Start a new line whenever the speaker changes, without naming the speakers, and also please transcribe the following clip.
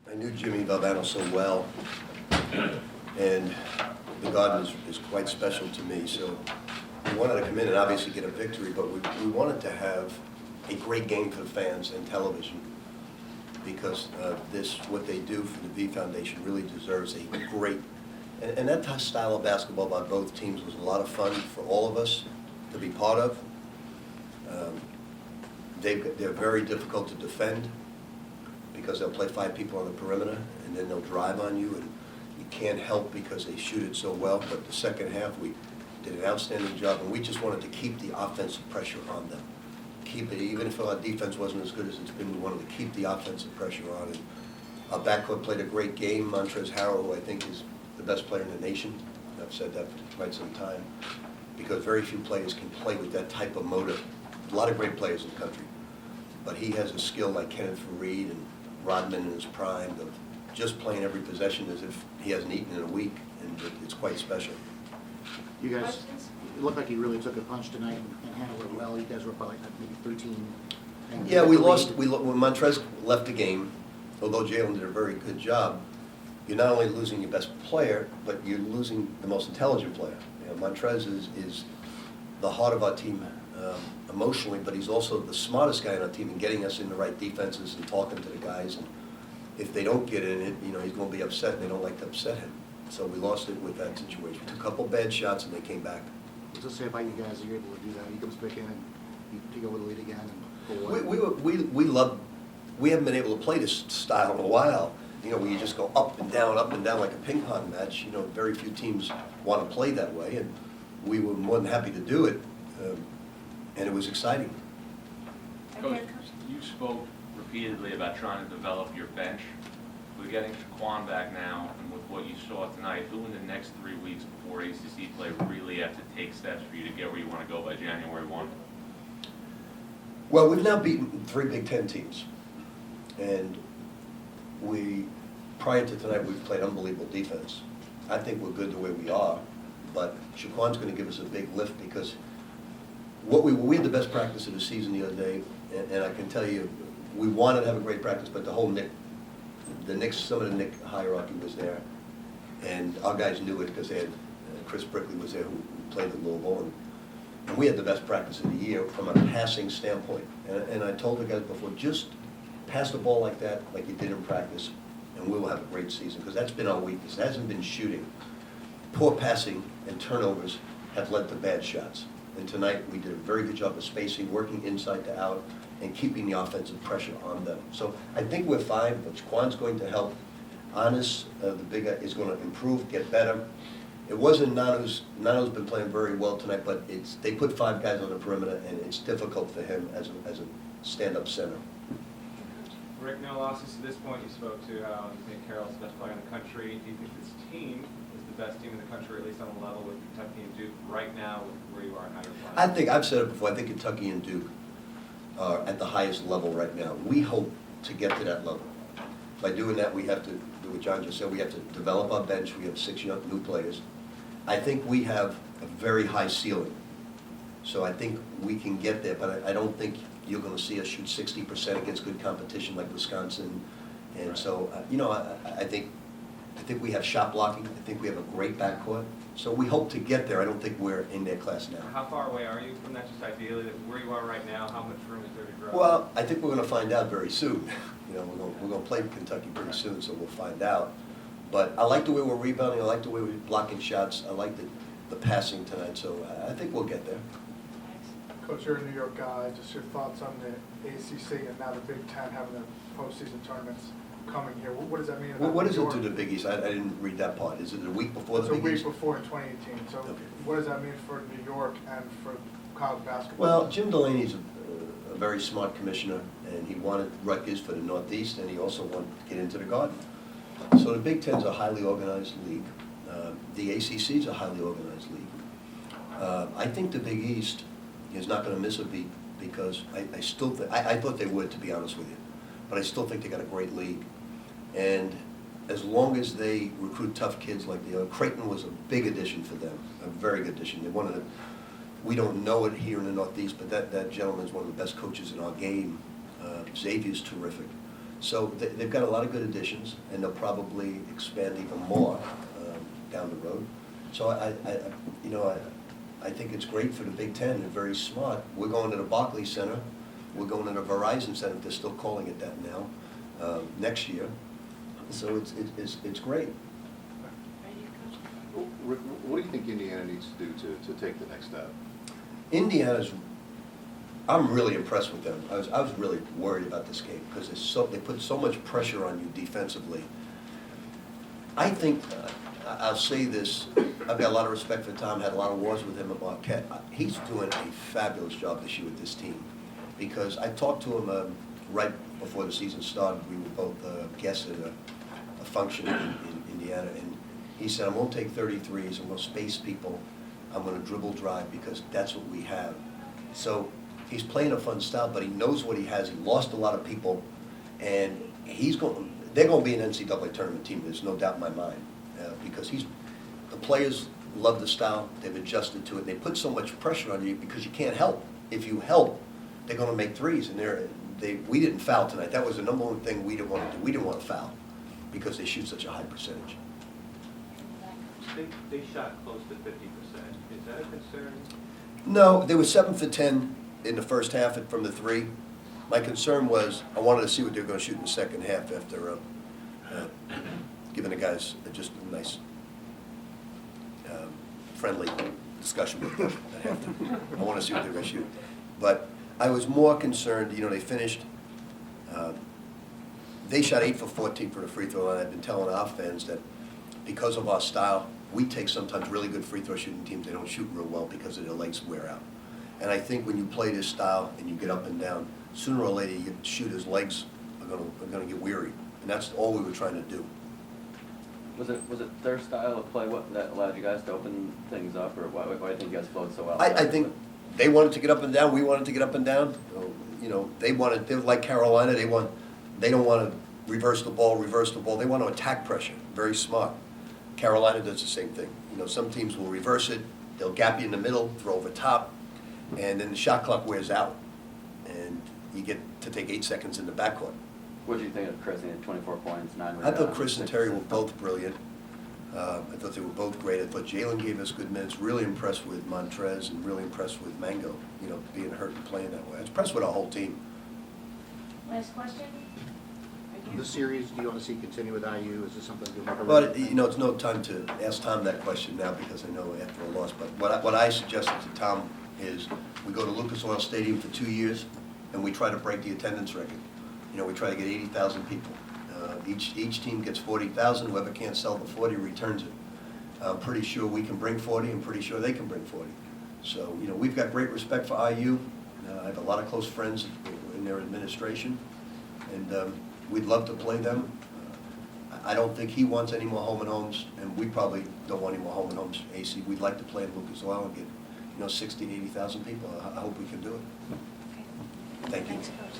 I knew Jimmy Valvano so well, and the Garden is quite special to me, so we wanted to come in and obviously get a victory, but we wanted to have a great game for the fans and television, because what they do for the V Foundation really deserves a great, and that style of basketball by both teams was a lot of fun for all of us to be part of. They're very difficult to defend because they'll play 5 people on the perimeter and then they'll drive on you, and you can't help because they shoot it so well. But the second half, we did an outstanding job, and we just wanted to keep the offensive pressure on them. Keep it, even if our defense wasn't as good as it's been, we wanted to keep the offensive pressure on. And our backcourt played a great game. Montrezl Harrell, who I think is the best player in the nation, and I've said that for quite some time, because very few players can play with that type of motor. A lot of great players in the country, but he has a skill like Kenneth Faried and Rodman in his prime of just playing every possession as if he hasn't eaten in a week, and it's quite special.
You guys, it looked like you really took a punch tonight and handled it well. You guys were up by like maybe 13.
Yeah, we lost. When Montrezl left the game, although Jalen did a very good job, you're not only losing your best player, but you're losing the most intelligent player. You know, Montrezl is the heart of our team emotionally, but he's also the smartest guy on our team in getting us in the right defenses and talking to the guys. And if they don't get in it, you know, he's going to be upset, and they don't like to upset him. So we lost it with that situation. Took a couple bad shots, and they came back.
What's it say about you guys that you're able to do that? He comes back in and you take over the lead again and pull away.
We haven't been able to play this style in a while. You know, where you just go up and down like a ping pong match. You know, very few teams want to play that way, and we were more than happy to do it, and it was exciting.
Coach, you spoke repeatedly about trying to develop your bench. We're getting Shaquan back now, and with what you saw tonight, who in the next 3 weeks before ACC play really have to take steps for you to get where you want to go by January 1?
Well, we've now beaten 3 Big Ten teams, and prior to tonight, we've played unbelievable defense. I think we're good the way we are, but Shaquan's going to give us a big lift, because we had the best practice of the season the other day, and I can tell you, we wanted to have a great practice, but the whole some of the Nick hierarchy was there, and our guys knew it because they had Chris Brickley was there, who played at Louisville, and we had the best practice of the year from a passing standpoint. And I told the guys before, just pass the ball like that, like you did in practice, and we will have a great season, because that's been our weakness. It hasn't been shooting. Poor passing and turnovers have led to bad shots. And tonight we did a very good job of spacing, working inside to out, and keeping the offensive pressure on them. So I think we're fine, but Shaquan's going to help. Anis, the big guy, is going to improve, get better. It wasn't Nanu's been playing very well tonight, but they put 5 guys on the perimeter, and it's difficult for him as a stand-up center.
Rick, no losses to this point. You spoke to how you think Carroll's the best player in the country. Do you think this team is the best team in the country, at least on the level with Kentucky and Duke right now, with where you are and how you're playing?
I've said it before, I think Kentucky and Duke are at the highest level right now. We hope to get to that level. By doing that, we have to do what John just said. We have to develop our bench. We have 6 young new players. I think we have a very high ceiling. So I think we can get there, but I don't think you're going to see us shoot 60% against good competition like Wisconsin. And
Right.
so, you know, I think we have shot blocking. I think we have a great backcourt. So we hope to get there. I don't think we're in their class now.
How far away are you from that, just ideally, that where you are right now? How much room is there to grow?
Well, I think we're going to find out very soon. You know, we're going to play Kentucky pretty soon, so we'll find out. But I like the way we're rebounding. I like the way we're blocking shots. I like the passing tonight. So I think we'll get there.
Coach, you're a New York guy. Just your thoughts on the ACC and now the Big Ten having the postseason tournaments coming here. What does that mean about
What
New
is it
York?
to the Big East? I didn't read that part. Is it a week before the Big East?
It's a week before in 2018. So
Okay.
what does that mean for New York and for college basketball?
Well, Jim Delaney's a very smart commissioner, and he wanted Rutgers for the Northeast, and he also wanted to get into the Garden. So the Big Ten's a highly organized league. The ACC's a highly organized league. I think the Big East is not going to miss a beat, because I still I thought they would, to be honest with you, but I still think they got a great league. And as long as they recruit tough kids like Creighton was a big addition for them, a very good addition. They're one of the, we don't know it here in the Northeast, but that gentleman's one of the best coaches in our game. Xavier's terrific. So they've got a lot of good additions, and they'll probably expand even more down the road. So I think it's great for the Big Ten. They're very smart. We're going to the Barclays Center. We're going to the Verizon Center. They're still calling it that now, next year. So it's great.
Rick, what do you think Indiana needs to do to take the next step?
Indiana's, I'm really impressed with them. I was really worried about this game because they put so much pressure on you defensively. I think, I'll say this, I've got a lot of respect for Tom, had a lot of wars with him at Marquette. He's doing a fabulous job this year with this team, because I talked to him right before the season started. We were both guests at a function in Indiana, and he said, I'm going to take 33s, I'm going to space people, I'm going to dribble drive, because that's what we have. So he's playing a fun style, but he knows what he has. He lost a lot of people, and they're going to be an NCAA tournament team, there's no doubt in my mind, because the players love the style, they've adjusted to it, and they put so much pressure on you because you can't help. If you help, they're going to make threes, and we didn't foul tonight. That was the number one thing we didn't want to do. We didn't want to foul because they shoot such a high percentage.
They shot close to 50%. Is that a concern?
No, they were 7 for 10 in the first half from the three. My concern was I wanted to see what they were going to shoot in the second half after giving the guys just a nice friendly discussion with them at halftime. I want to see what they were going to shoot. But I was more concerned, they finished, they shot 8 for 14 for the free throw line. I've been telling our fans that because of our style, we take sometimes really good free throw shooting teams, they don't shoot real well because their legs wear out. And I think when you play this style and you get up and down, sooner or later, shooters' legs are going to get weary. And that's all we were trying to do.
Was it their style of play that allowed you guys to open things up, or why do you think you guys flowed so well?
I think they wanted to get up and down, we wanted to get up and down. They were like Carolina, they don't want to reverse the ball, they want to attack pressure, very smart. Carolina does the same thing. Some teams will reverse it, they'll gap you in the middle, throw over top, and then the shot clock wears out, and you get to take 8 seconds in the backcourt.
What did you think of Chris? He had 24 points, 9
I
rebounds.
thought Chris and Terry were both brilliant. I thought they were both great. I thought Jalen gave us good minutes. Really impressed with Montrez and really impressed with Mango, being hurt and playing that way. I was impressed with our whole team.
Last question?
This series, do you want to see continue with IU? Is this something you'll make a
But, it's no time to ask Tom that question now because I know after a loss. But what I suggested to Tom is we go to Lucas Oil Stadium for 2 years and we try to break the attendance record. We try to get 80,000 people. Each team gets 40,000. Whoever can't sell the 40 returns it. I'm pretty sure we can bring 40. I'm pretty sure they can bring 40. So, we've got great respect for IU. I have a lot of close friends in their administration, and we'd love to play them. I don't think he wants any more home and homes, and we probably don't want any more home and homes. AC, we'd like to play in Lucas Oil and get 60,000 to 80,000 people. I hope we can do it.
Okay.
Thank you.
Thanks, Coach.